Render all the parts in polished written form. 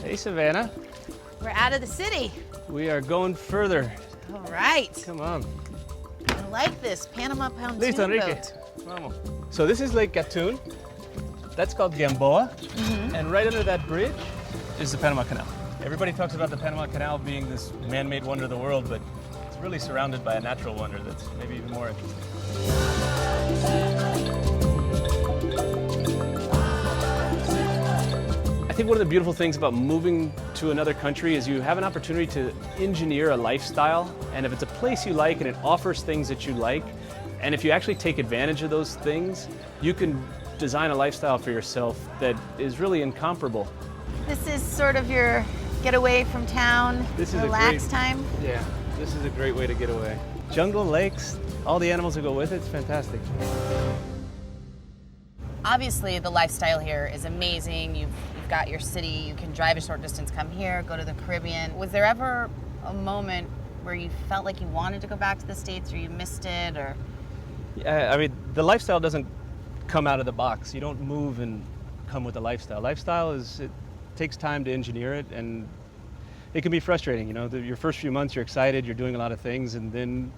Hey, Savannah. We're out of the city. We are going further. All right. Come on. I like this Panama pontoon Listo, Enrique. boat. Vamos. So this is Lake Gatun. That's called Gamboa. And right under that bridge is the Panama Canal. Everybody talks about the Panama Canal being this man-made wonder of the world, but it's really surrounded by a natural wonder that's maybe even more interesting. I think one of the beautiful things about moving to another country is you have an opportunity to engineer a lifestyle, and if it's a place you like and it offers things that you like, and if you actually take advantage of those things, you can design a lifestyle for yourself that is really incomparable. This is sort of your getaway from town, This is relax time. Yeah, this is a great way to get away. Jungle, lakes, all the animals that go with it, it's fantastic. Obviously, the lifestyle here is amazing. You've got your city, you can drive a short distance, come here, go to the Caribbean. Was there ever a moment where you felt like you wanted to go back to the States, or you missed it, or? Yeah, I mean, the lifestyle doesn't come out of the box. You don't move and come with a lifestyle. Lifestyle it takes time to engineer it, and it can be frustrating. You know, your first few months you're excited, you're doing a lot of things, and then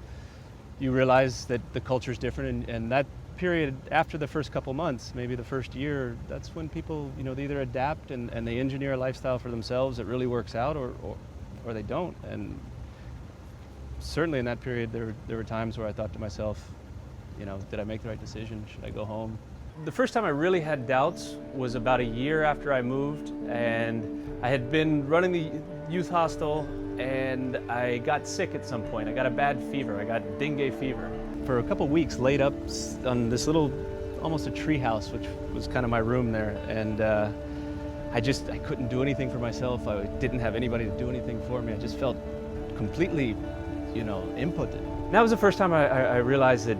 you realize that the culture's different, and that period after the first couple months, maybe the first year, that's when people, you know, they either adapt and they engineer a lifestyle for themselves that really works out, or they don't. And certainly in that period, there were times where I thought to myself, you know, did I make the right decision? Should I go home? The first time I really had doubts was about a year after I moved, and I had been running the youth hostel, and I got sick at some point. I got a bad fever. I got dengue fever. For a couple weeks, laid up on this little, almost a tree house, which was kind of my room there, and I couldn't do anything for myself. I didn't have anybody to do anything for me. I just felt completely, you know, impotent. And that was the first time I realized that,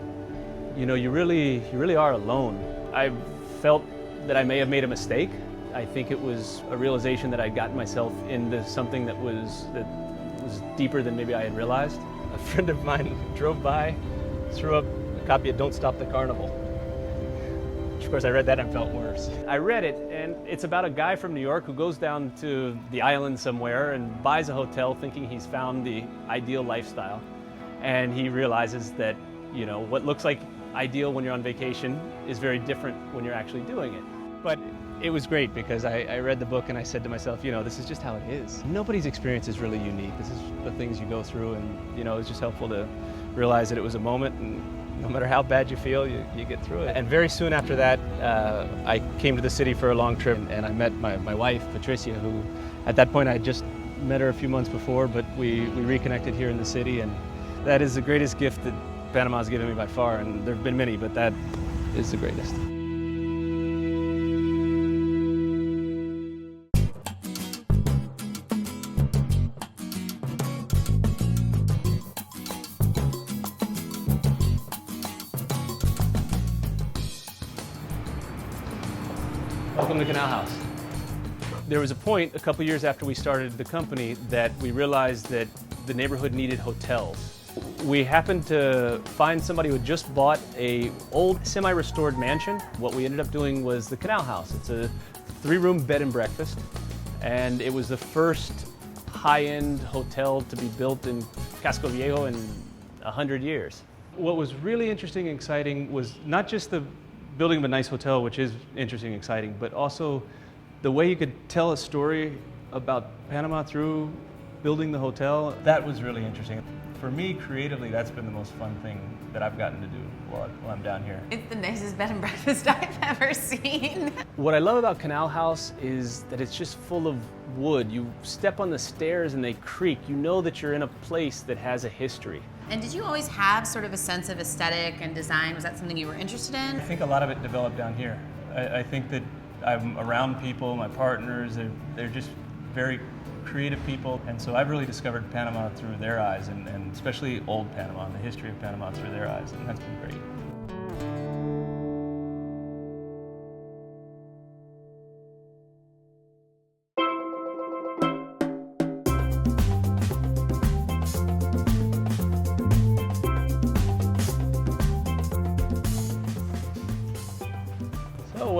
you know, you really are alone. I felt that I may have made a mistake. I think it was a realization that I'd gotten myself into something that was deeper than maybe I had realized. A friend of mine drove by, threw up a copy of Don't Stop the Carnival. Which, of course, I read that and felt worse. I read it, and it's about a guy from New York who goes down to the island somewhere and buys a hotel thinking he's found the ideal lifestyle. And he realizes that, you know, what looks like ideal when you're on vacation is very different when you're actually doing it. But it was great because I read the book and I said to myself, you know, this is just how it is. Nobody's experience is really unique. This is the things you go through, and, you know, it's just helpful to realize that it was a moment, and no matter how bad you feel, you get through it. And very soon after that, I came to the city for a long trip, and I met my wife, Patricia, who at that point I had just met her a few months before, but we reconnected here in the city, and that is the greatest gift that Panama's given me by far, and there have been many, but that is the greatest. Welcome to Canal House. There was a point a couple years after we started the company that we realized that the neighborhood needed hotels. We happened to find somebody who had just bought an old semi-restored mansion. What we ended up doing was the Canal House. It's a 3-room bed and breakfast, and it was the first high-end hotel to be built in Casco Viejo in 100 years. What was really interesting and exciting was not just the building of a nice hotel, which is interesting and exciting, but also the way you could tell a story about Panama through building the hotel. That was really interesting. For me, creatively, that's been the most fun thing that I've gotten to do while I'm down here. It's the nicest bed and breakfast I've ever seen. What I love about Canal House is that it's just full of wood. You step on the stairs and they creak. You know that you're in a place that has a history. And did you always have sort of a sense of aesthetic and design? Was that something you were interested in? I think a lot of it developed down here. I think that I'm around people, my partners, they're just very creative people, and so I've really discovered Panama through their eyes, and especially old Panama and the history of Panama through their eyes, and that's been great.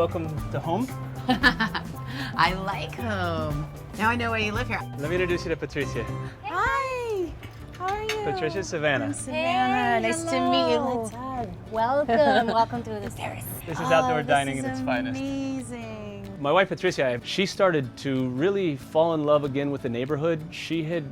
welcome to home. I like home. Now I know why you live here. Let me introduce you to Patricia. Hi. How are you? Patricia, Savannah. I'm Savannah. Nice to meet you. Let's hug. Welcome, welcome to the terrace. This is outdoor dining at its finest. Amazing. My wife Patricia, she started to really fall in love again with the neighborhood. She had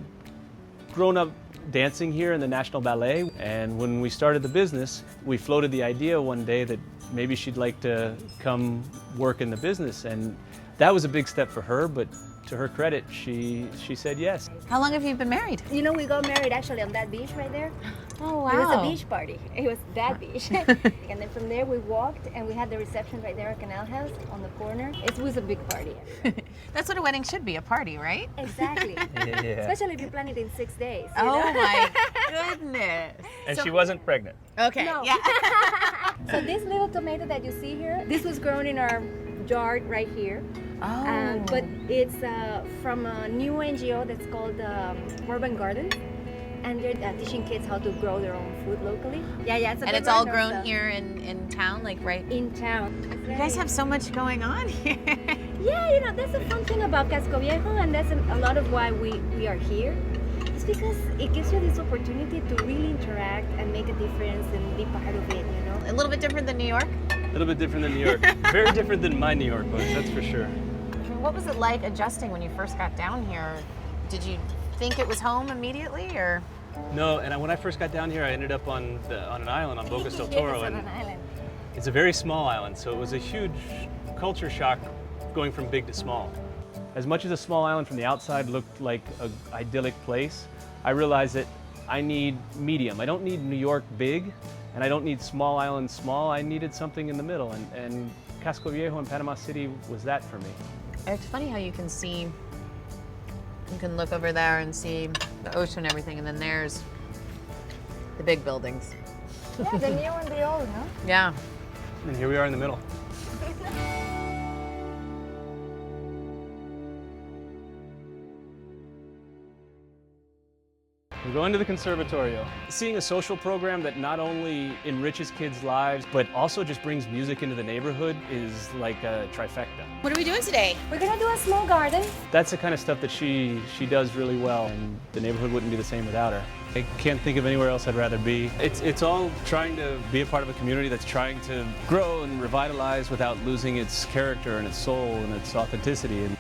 grown up dancing here in the National Ballet, and when we started the business, we floated the idea one day that maybe she'd like to come work in the business, and that was a big step for her, but to her credit, she said yes. How long have you been married? You know, we got married actually on that beach right there. Oh, wow. It was a beach party. It was that beach. And then from there we walked and we had the reception right there at Canal House on the corner. It was a big party. That's what a wedding should be, a party, right? Exactly. Yeah. Especially if you plan it in 6 days. You Oh know? my goodness. And she wasn't pregnant. Okay, No. yeah. So this little tomato that you see here, this was grown in our yard right here. Oh. But it's from a new NGO that's called Urban Gardens. And they're teaching kids how to grow their own food locally. Yeah, it's a And big it's all garden grown stuff. here in town, like right? In town. You guys have so much going on here. Yeah, you know, that's a fun thing about Casco Viejo, and that's a lot of why we are here. It's because it gives you this opportunity to really interact and make a difference and be part of it, you know? A little bit different than New York. A little bit different than New York. Very different than my New York was, that's for sure. What was it like adjusting when you first got down here? Did you think it was home immediately, or? No, and when I first got down here, I ended up on an island on Bocas del Toro, Yes, on and an island. it's a very small island, so it was a huge culture shock going from big to small. As much as a small island from the outside looked like an idyllic place, I realized that I need medium. I don't need New York big, and I don't need small island small. I needed something in the middle, and Casco Viejo and Panama City was that for me. It's funny how you can look over there and see the ocean and everything, and then there's the big buildings. Yeah, the new and the old, no? Yeah. And here we are in the middle. We go into the Conservatorio. Seeing a social program that not only enriches kids' lives, but also just brings music into the neighborhood is like a trifecta. What are we doing today? We're gonna do a small garden. That's the kind of stuff that she does really well, and the neighborhood wouldn't be the same without her. I can't think of anywhere else I'd rather be. It's all trying to be a part of a community that's trying to grow and revitalize without losing its character and its soul and its authenticity. And